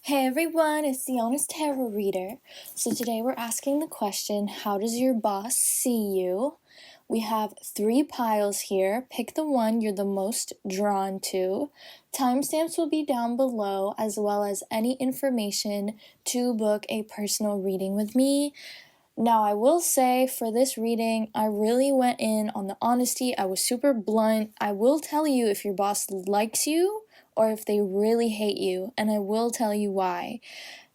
Hey everyone, it's the Honest Tarot Reader. So today we're asking the question, how does your boss see you? We have 3 piles here. Pick the one you're the most drawn to. Timestamps will be down below, as well as any information to book a personal reading with me. Now, I will say for this reading, I really went in on the honesty. I was super blunt. I will tell you if your boss likes you or if they really hate you, and I will tell you why.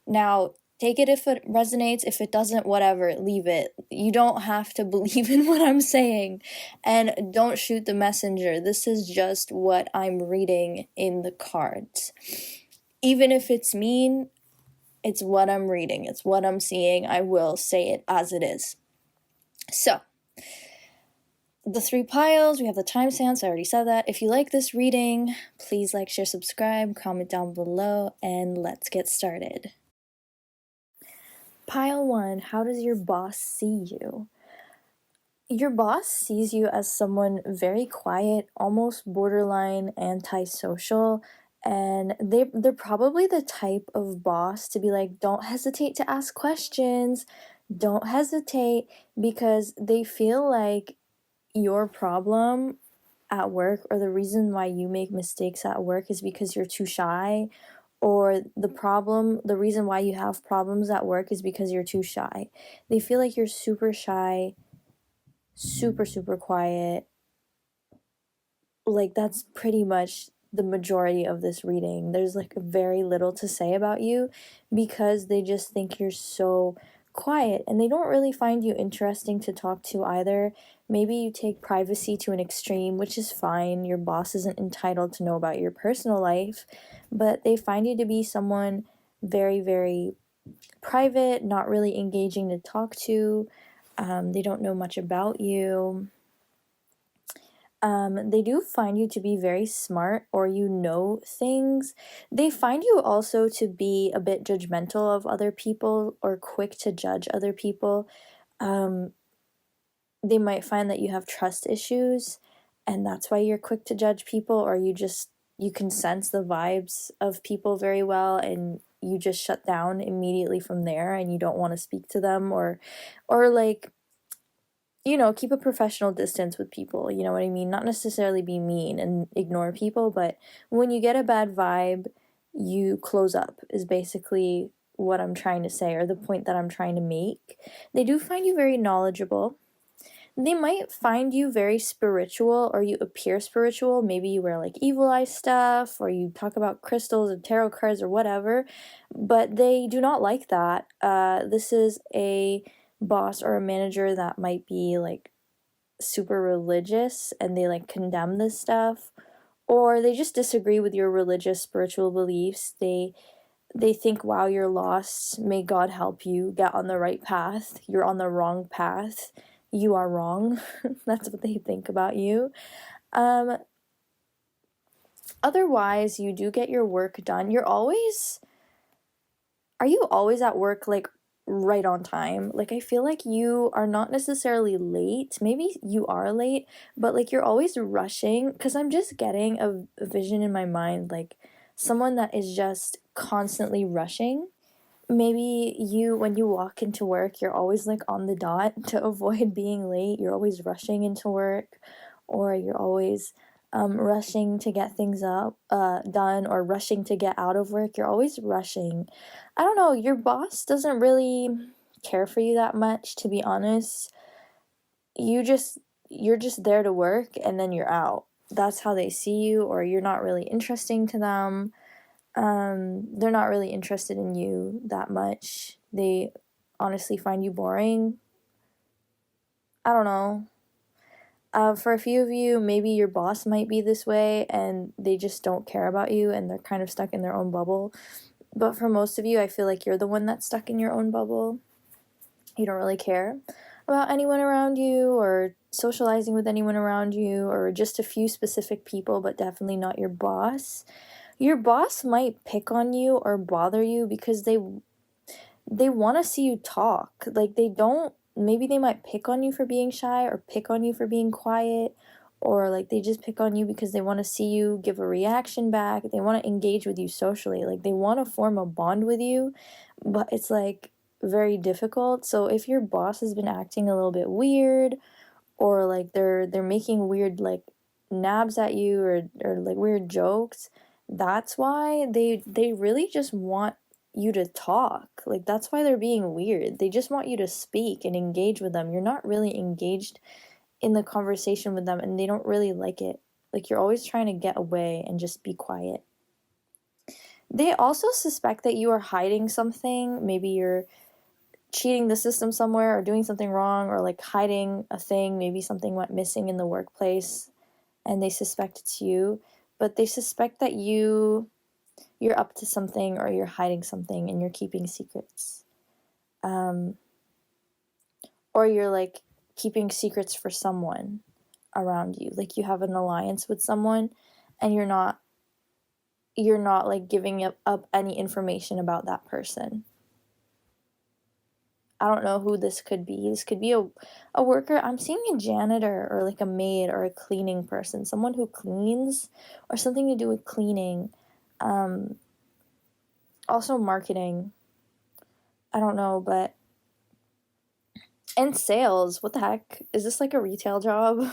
Now, take it if it resonates. If it doesn't, whatever, leave it. You don't have to believe in what I'm saying, and don't shoot the messenger. This is just what I'm reading in the cards. Even if it's mean, it's what I'm reading. It's what I'm seeing. I will say it as it is. So, the 3 piles, we have the timestamps, I already said that. If you like this reading, please like, share, subscribe, comment down below, and let's get started. Pile 1, how does your boss see you? Your boss sees you as someone very quiet, almost borderline antisocial, and they're probably the type of boss to be like, don't hesitate to ask questions, don't hesitate, because they feel like your problem at work or the reason why you make mistakes at work is because you're too shy, or the reason why you have problems at work is because you're too shy. They feel like you're super shy, super quiet. Like, that's pretty much the majority of this reading. There's like very little to say about you because they just think you're so quiet, and they don't really find you interesting to talk to either. Maybe you take privacy to an extreme, which is fine. Your boss isn't entitled to know about your personal life, but they find you to be someone very private, not really engaging to talk to. They don't know much about you. They do find you to be very smart, or you know things. They find you also to be a bit judgmental of other people or quick to judge other people. They might find that you have trust issues, and that's why you're quick to judge people, or you can sense the vibes of people very well, and you just shut down immediately from there, and you don't want to speak to them, or like, keep a professional distance with people, you know what I mean? Not necessarily be mean and ignore people, but when you get a bad vibe, you close up, is basically what I'm trying to say, or the point that I'm trying to make. They do find you very knowledgeable. They might find you very spiritual, or you appear spiritual. Maybe you wear like evil eye stuff, or you talk about crystals and tarot cards or whatever, but they do not like that. This is a boss or a manager that might be like super religious, and they like condemn this stuff, or they just disagree with your religious spiritual beliefs. They think, wow, you're lost, may God help you get on the right path. You're on the wrong path, you are wrong. That's what they think about you. Otherwise, you do get your work done. Are you always at work like right on time? Like, I feel like you are not necessarily late. Maybe you are late, but like you're always rushing, because I'm just getting a vision in my mind, like someone that is just constantly rushing. Maybe when you walk into work, you're always like on the dot to avoid being late. You're always rushing into work, or you're always rushing to get things done, or rushing to get out of work. You're always rushing. I don't know, your boss doesn't really care for you that much, to be honest. You're just there to work, and then you're out. That's how they see you, or you're not really interesting to them. They're not really interested in you that much. They honestly find you boring. I don't know. For a few of you, maybe your boss might be this way, and they just don't care about you, and they're kind of stuck in their own bubble. But for most of you, I feel like you're the one that's stuck in your own bubble. You don't really care about anyone around you, or socializing with anyone around you, or just a few specific people, but definitely not your boss. Your boss might pick on you or bother you because they want to see you talk. Like, maybe they might pick on you for being shy, or pick on you for being quiet, or like they just pick on you because they want to see you give a reaction back. They want to engage with you socially. Like they want to form a bond with you, but it's like very difficult. So if your boss has been acting a little bit weird, or like they're making weird like nabs at you, or like weird jokes, that's why they really just want you to talk. Like that's why they're being weird. They just want you to speak and engage with them. You're not really engaged in the conversation with them, and they don't really like it. Like you're always trying to get away and just be quiet. They also suspect that you are hiding something. Maybe you're cheating the system somewhere, or doing something wrong, or like hiding a thing. Maybe something went missing in the workplace and they suspect it's you, but they suspect that you're up to something, or you're hiding something and you're keeping secrets. Or you're like keeping secrets for someone around you. Like you have an alliance with someone and you're not like giving up any information about that person. I don't know who this could be. This could be a worker. I'm seeing a janitor, or like a maid, or a cleaning person. Someone who cleans, or something to do with cleaning. Also marketing. I don't know, but... And sales. What the heck? Is this like a retail job?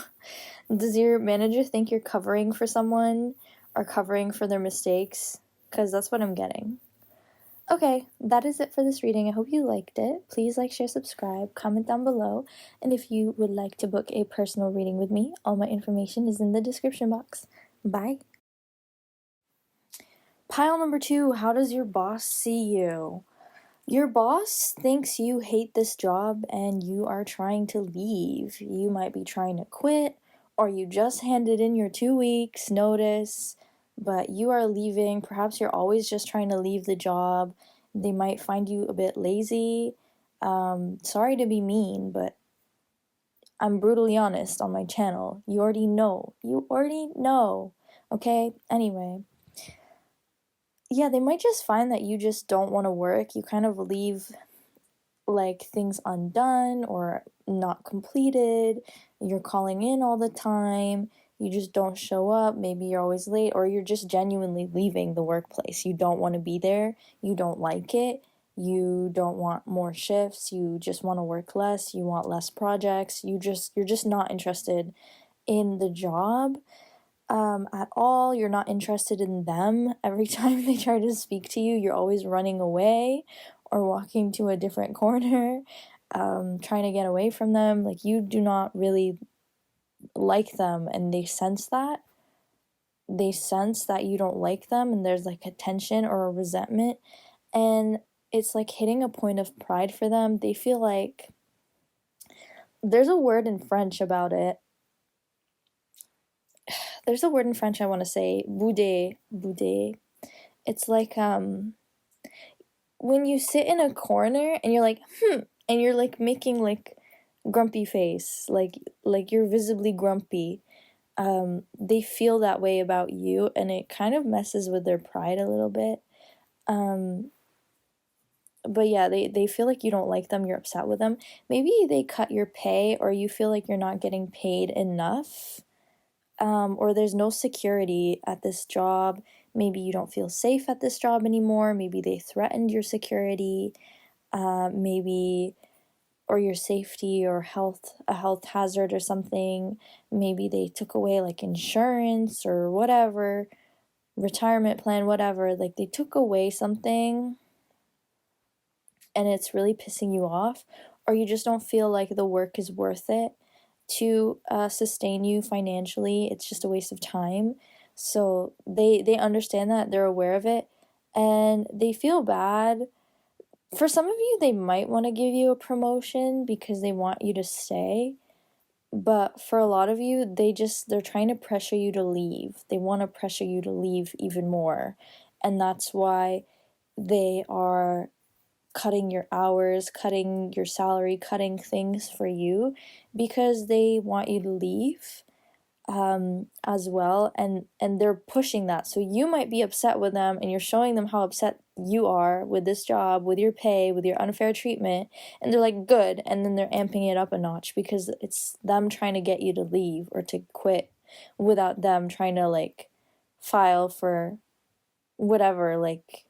Does your manager think you're covering for someone, or covering for their mistakes? Because that's what I'm getting. Okay, that is it for this reading. I hope you liked it. Please like, share, subscribe, comment down below. And if you would like to book a personal reading with me, all my information is in the description box. Bye. Pile number 2, how does your boss see you? Your boss thinks you hate this job and you are trying to leave. You might be trying to quit, or you just handed in your 2 weeks notice, but you are leaving. Perhaps you're always just trying to leave the job. They might find you a bit lazy. Sorry to be mean, but I'm brutally honest on my channel. You already know. Okay? Anyway. Yeah, they might just find that you just don't want to work. You kind of leave like things undone or not completed. You're calling in all the time. You just don't show up. Maybe you're always late, or you're just genuinely leaving the workplace. You don't want to be there. You don't like it. You don't want more shifts. You just want to work less. You want less projects. You're just not interested in the job at all. You're not interested in them. Every time they try to speak to you, you're always running away or walking to a different corner, trying to get away from them. Like you do not really like them, and they sense that. They sense that you don't like them, and there's like a tension or a resentment, and it's like hitting a point of pride for them. They feel like... There's a word in French about it. There's a word in French I want to say, bouder. It's like, when you sit in a corner and you're like, and you're like making like grumpy face, like you're visibly grumpy. They feel that way about you, and it kind of messes with their pride a little bit. But yeah, they feel like you don't like them, you're upset with them. Maybe they cut your pay, or you feel like you're not getting paid enough. Or there's no security at this job. Maybe you don't feel safe at this job anymore. Maybe they threatened your security, maybe, or your safety, or a health hazard or something. Maybe they took away like insurance or whatever, retirement plan, whatever. Like they took away something and it's really pissing you off, or you just don't feel like the work is worth it to sustain you financially. It's just a waste of time. So they understand that, they're aware of it, and they feel bad. For some of you, they might want to give you a promotion because they want you to stay, but for a lot of you, they're trying to pressure you to leave. They want to pressure you to leave even more, and that's why they are cutting your hours, cutting your salary, cutting things for you, because they want you to leave as well, and they're pushing that. So you might be upset with them, and you're showing them how upset you are with this job, with your pay, with your unfair treatment, and they're like, good, and then they're amping it up a notch because it's them trying to get you to leave or to quit. without them trying to like file for whatever, like,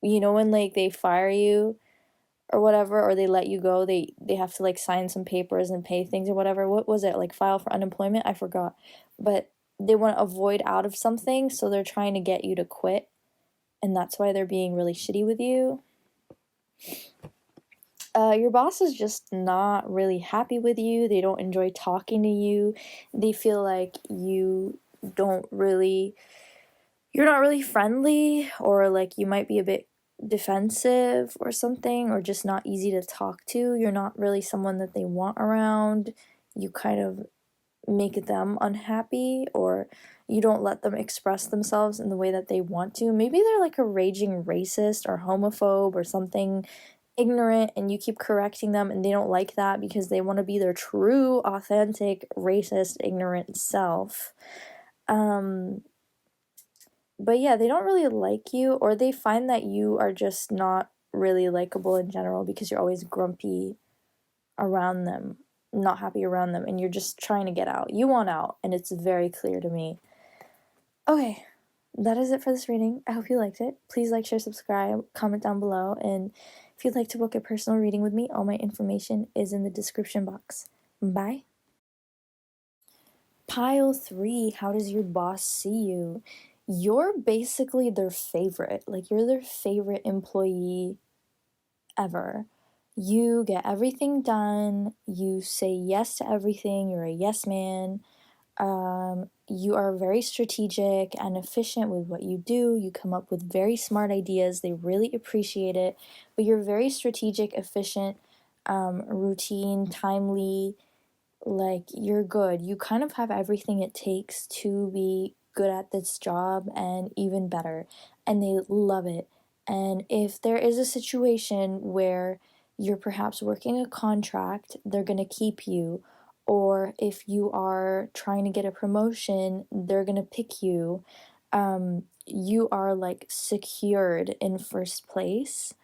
you know, when like they fire you or whatever, or they let you go, they have to like sign some papers and pay things or whatever. What was it, like file for unemployment? I forgot. But they want to avoid out of something, so they're trying to get you to quit, and that's why they're being really shitty with you. Your boss is just not really happy with you. They don't enjoy talking to you. They feel like don't really you're not really friendly, or like you might be a bit defensive or something, or just not easy to talk to. You're not really someone that they want around. You kind of make them unhappy, or you don't let them express themselves in the way that they want to. Maybe they're like a raging racist or homophobe or something ignorant, and you keep correcting them, and they don't like that because they want to be their true, authentic, racist, ignorant self. But yeah, they don't really like you, or they find that you are just not really likable in general because you're always grumpy around them, not happy around them, and you're just trying to get out. You want out, and it's very clear to me. Okay, that is it for this reading. I hope you liked it. Please like, share, subscribe, comment down below, and if you'd like to book a personal reading with me, all my information is in the description box. Bye. Pile 3, how does your boss see you? You're basically their favorite. Like, you're their favorite employee ever. You get everything done. You say yes to everything. You're a yes man. You are very strategic and efficient with what you do. You come up with very smart ideas. They really appreciate it. But you're very strategic, efficient, routine, timely. Like, you're good. You kind of have everything it takes to be good at this job and even better. And they love it. And if there is a situation where you're perhaps working a contract, they're going to keep you. Or if you are trying to get a promotion, they're going to pick you. You are like secured in first place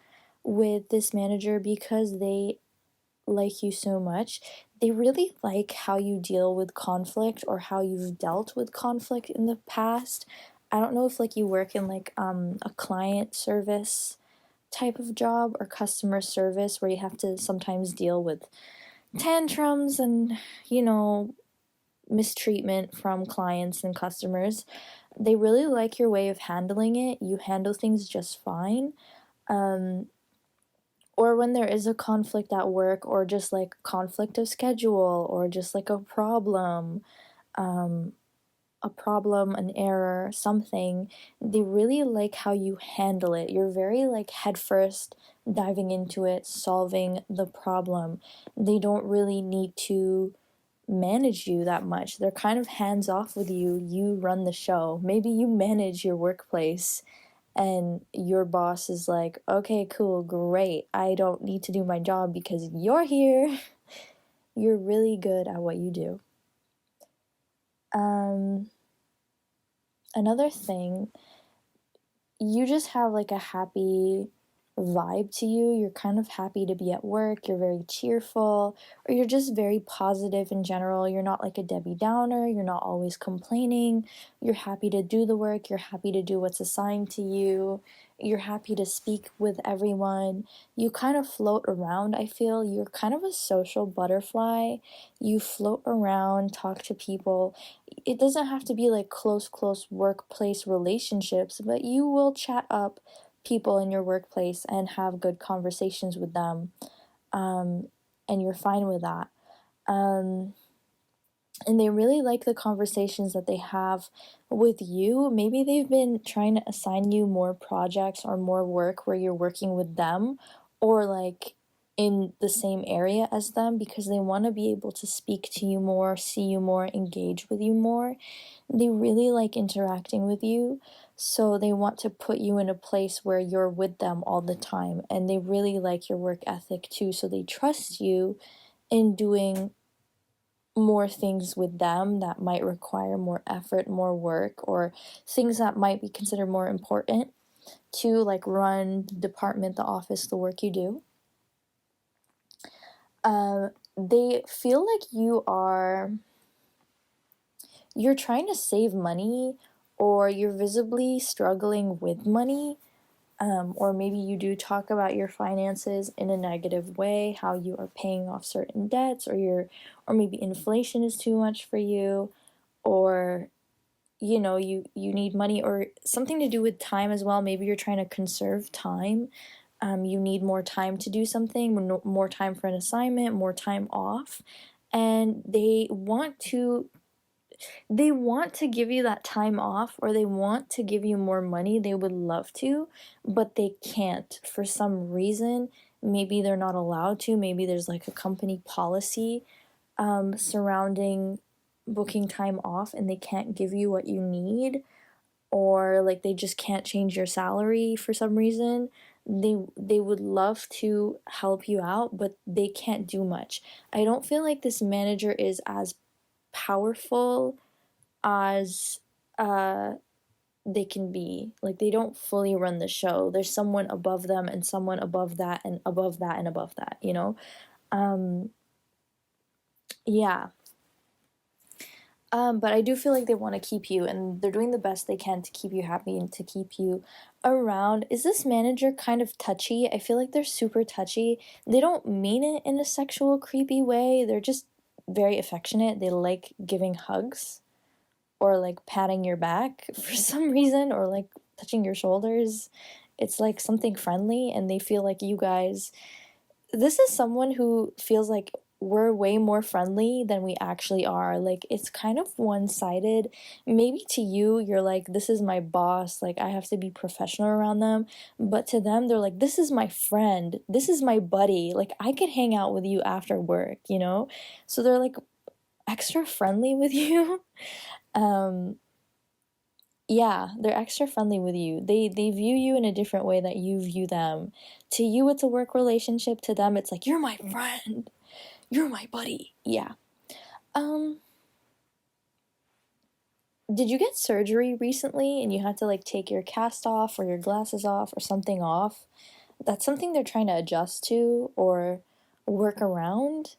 with this manager because they like you so much. They really like how you deal with conflict, or how you've dealt with conflict in the past. I don't know if like you work in like a client service type of job, or customer service, where you have to sometimes deal with tantrums and, you know, mistreatment from clients and customers. They really like your way of handling it. You handle things just fine. Or when there is a conflict at work, or just like conflict of schedule, or just like a problem, an error, something, they really like how you handle it. You're very like head first, diving into it, solving the problem. They don't really need to manage you that much. They're kind of hands off with you. You run the show. Maybe you manage your workplace, and your boss is like, okay, cool, great. I don't need to do my job because you're here. You're really good at what you do. Another thing, you just have like a happy vibe to you. You're kind of happy to be at work. You're very cheerful, or you're just very positive in general. You're not like a Debbie Downer. You're not always complaining. You're happy to do the work. You're happy to do what's assigned to you. You're happy to speak with everyone. You kind of float around, I feel. You're kind of a social butterfly. You float around, talk to people. It doesn't have to be like close workplace relationships, but you will chat up people in your workplace and have good conversations with them, and you're fine with that. And they really like the conversations that they have with you. Maybe they've been trying to assign you more projects or more work where you're working with them, or like in the same area as them, because they want to be able to speak to you more, see you more, engage with you more. They really like interacting with you, so they want to put you in a place where you're with them all the time, and they really like your work ethic too, so they trust you in doing more things with them that might require more effort, more work, or things that might be considered more important to like run the department, the office, the work you do. They feel like you're trying to save money, or you're visibly struggling with money, or maybe you do talk about your finances in a negative way, how you are paying off certain debts, or maybe inflation is too much for you, or you need money, or something to do with time as well. Maybe you're trying to conserve time. You need more time to do something, more time for an assignment, more time off, and they want to give you that time off, or they want to give you more money. They would love to, but they can't for some reason. Maybe they're not allowed to. Maybe there's like a company policy surrounding booking time off, and they can't give you what you need, or like they just can't change your salary for some reason. They would love to help you out, but they can't do much. I don't feel like this manager is as powerful as uh they can be. Like, they don't fully run the show. There's someone above them, and someone above that, and above that, and above that. um yeah. But I do feel like they want to keep you, and they're doing the best they can to keep you happy and to keep you around. Is this manager kind of touchy? I feel like they're super touchy. They don't mean it in a sexual, creepy way. They're just very affectionate. They like giving hugs, or like patting your back for some reason, or like touching your shoulders. It's like something friendly, and they feel like you guys. This is someone who feels like we're way more friendly than we actually are. Like, it's kind of one-sided. Maybe to you, you're like, this is my boss, like I have to be professional around them. But to them, they're like, this is my friend, this is my buddy, like I could hang out with you after work. So they're like extra friendly with you. um yeah, they're extra friendly with you. They view you in a different way that you view them. To you, it's a work relationship. To them, it's like, you're my friend, you're my buddy. Yeah. Um, did you get surgery recently and you had to like take your cast off, or your glasses off, or something off? That's something they're trying to adjust to or work around.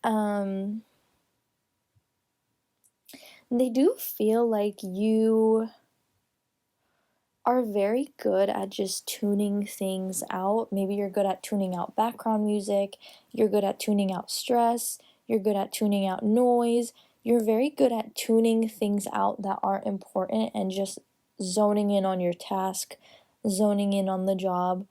Um, they do feel like you are very good at just tuning things out. Maybe you're good at tuning out background music, you're good at tuning out stress, you're good at tuning out noise. You're very good at tuning things out that aren't important, and just zoning in on your task, zoning in on the job,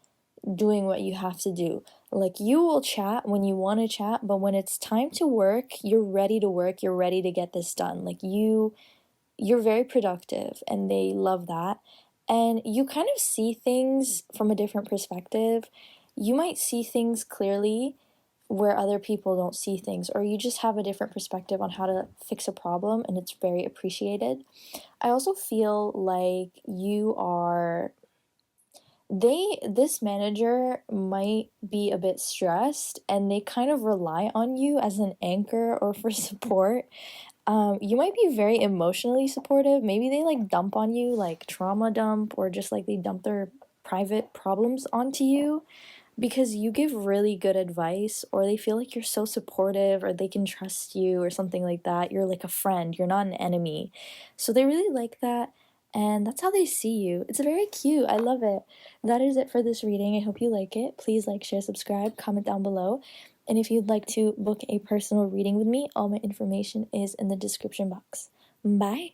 doing what you have to do. Like, you will chat when you want to chat, but when it's time to work, you're ready to work, you're ready to get this done. Like, you're very productive, and they love that. And you kind of see things from a different perspective. You might see things clearly where other people don't see things, or you just have a different perspective on how to fix a problem, and it's very appreciated. I also feel like this manager might be a bit stressed, and they kind of rely on you as an anchor or for support. You might be very emotionally supportive. Maybe they like dump on you, like trauma dump, or just like they dump their private problems onto you because you give really good advice, or they feel like you're so supportive, or they can trust you, or something like that. You're like a friend, you're not an enemy. So they really like that, and that's how they see you. It's very cute. I love it. That is it for this reading. I hope you like it. Please like, share, subscribe, comment down below. And if you'd like to book a personal reading with me, all my information is in the description box. Bye!